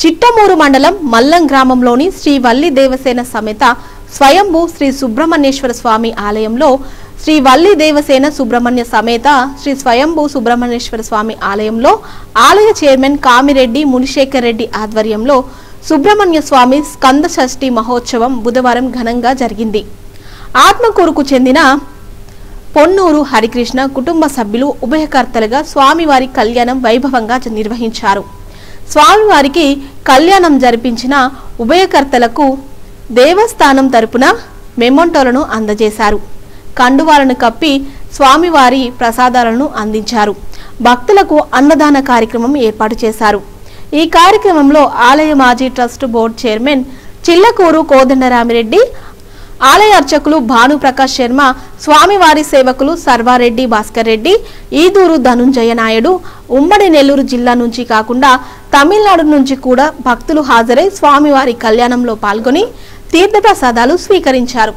చిట్టమూరు మండలం మల్లం గ్రామంలోని శ్రీ వల్లి దేవసేన సమేత స్వయంభూ శ్రీ సుబ్రహ్మణ్యేశ్వర స్వామి ఆలయంలో శ్రీ వల్లి దేవసేన సుబ్రహ్మణ్య సమేత శ్రీ స్వయంభూ సుబ్రహ్మణ్యేశ్వర స్వామి ఆలయంలో ఆలయ చైర్మన్ కామిరెడ్డి మునిశేఖర్ రెడ్డి ఆధ్వర్యంలో సుబ్రహ్మణ్య స్వామి స్కంద షష్ఠి మహోత్సవం బుధవారం ఘనంగా జరిగింది. ఆత్మకూరుకు చెందిన పొన్నూరు హరికృష్ణ కుటుంబ సభ్యులు ఉభయకర్తలుగా స్వామివారి కళ్యాణం వైభవంగా నిర్వహించారు. స్వామివారికి కళ్యాణం జరిపించిన ఉభయకర్తలకు దేవస్థానం తరపున మెమొంటోలను అందజేశారు. కండువాలను కప్పి స్వామివారి ప్రసాదాలను అందించారు. భక్తులకు అన్నదాన కార్యక్రమం ఏర్పాటు చేశారు. ఈ కార్యక్రమంలో ఆలయ మాజీ trust board chairman Chillakuru Kodandaramireddy, ఆలయ అర్చకులు భానుప్రకాష్ శర్మ, స్వామివారి సేవకులు సర్వారెడ్డి భాస్కర్ రెడ్డి, ఈదూరు ధనుంజయ నాయుడు, ఉమ్మడి నెల్లూరు జిల్లా నుంచి కాకుండా తమిళనాడు నుంచి కూడా భక్తులు హాజరై స్వామివారి కళ్యాణంలో పాల్గొని తీర్థప్రసాదాలు స్వీకరించారు.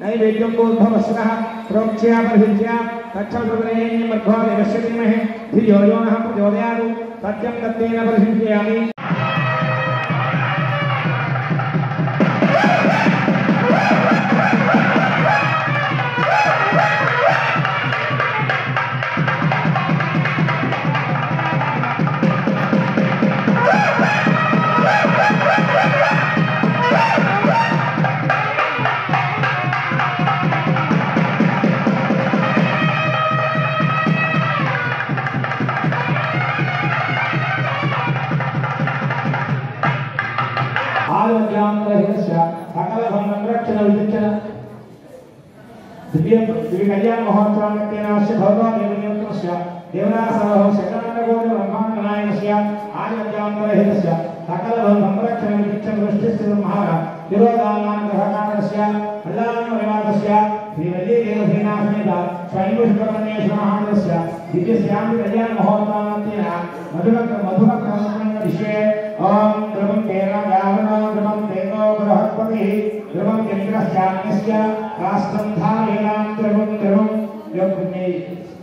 नैवेद्यं पूर्ववस्नः प्रोक्ष्या परिहिज्या तच्छब्दप्रणेन मध्वा देवस्य धीमहि धियो यो नः प्रचोदयात् सत्यं तत्तेन परिहिज्यामि। कल्याण महोत्सवास्य भगवद्गीतास्य देवनासवः सकलनगोत्र ब्रह्माण्डनायकस्य आदित्यान्तरहितस्य सकलभवसंरक्षणं दृष्टिस्य महारा तिरोदानां ग्रहकारस्य कल्याणपरिवारस्य श्रीवल्लीदेवसेनासमेत स्वयंभूसुब्रह्मण्येश्वरमहादेवस्य दिव्यस्यामि कल्याण महोत्सवान्तेन मधुमक्रमविषये ओम द्रवं तेनायावनो द्रवं तेनो बृहस्पतिः द्रवं चन्द्रस्यान्यस्य राष्ट्रं धारयेनां द्रवं द्रवं योगुण्ये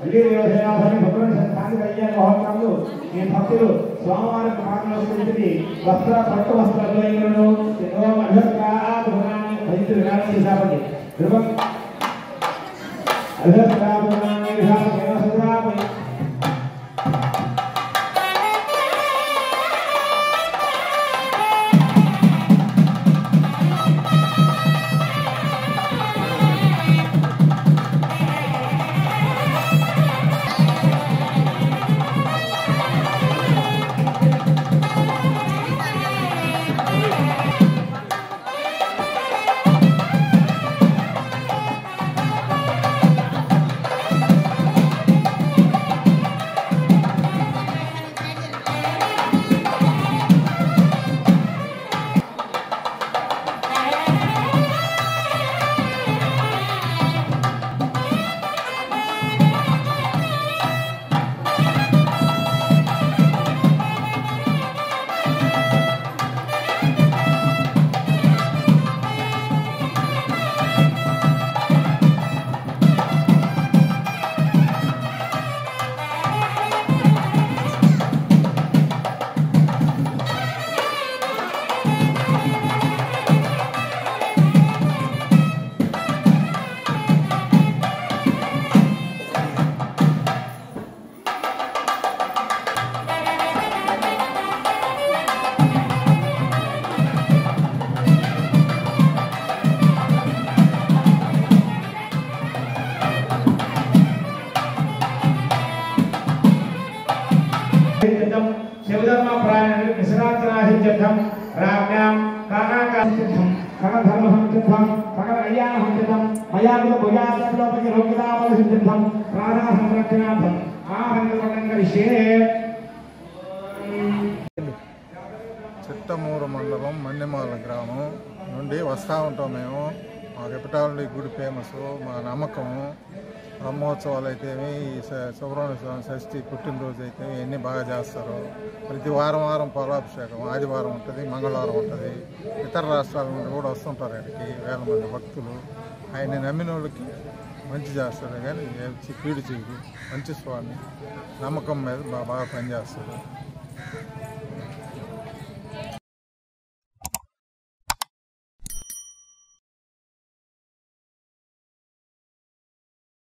वल्लीदेवसेनासमेत भगवन् कल्याण महोत्सवंలో ఈ భక్తులు స్వామివారి ప్రార్థనలు వస్త్ర పట్టు వస్త్రాలను ఓం అభ్యర్థాభునాన్ని భజితులు విధానం చేశామండి. ద్రవం అభ్యర్థాభునాన్ని విధానం చేయాలి. सिद्धम सकल कल्याण सिद्धम मया कुल भुजासलोपति रोगितावल सिद्धम प्राणा संरक्षणार्थम आनंदवनं करिष्ये చిట్టమూరు మండలం మన్నెమాల గ్రామం నుండి వస్తూ ఉంటాం మేము. మా కెపిటాలిటీ గుడి ఫేమస్, మా నమ్మకము. బ్రహ్మోత్సవాలు అయితేమి, ఈ సుబ్రహ్మణ్య స్వామి షష్ఠి పుట్టినరోజు అయితే ఇవన్నీ బాగా చేస్తారు. ప్రతి వారం పాలాభిషేకం, ఆదివారం ఉంటుంది, మంగళవారం ఉంటుంది. ఇతర రాష్ట్రాల నుండి కూడా వస్తుంటారు ఇక్కడికి వేల మంది భక్తులు. ఆయన్ని నమ్మిన వాళ్ళకి మంచి చేస్తారు, కానీ కీడు చేయదు. మంచి స్వామి, నమ్మకం మీద బాగా పనిచేస్తారు.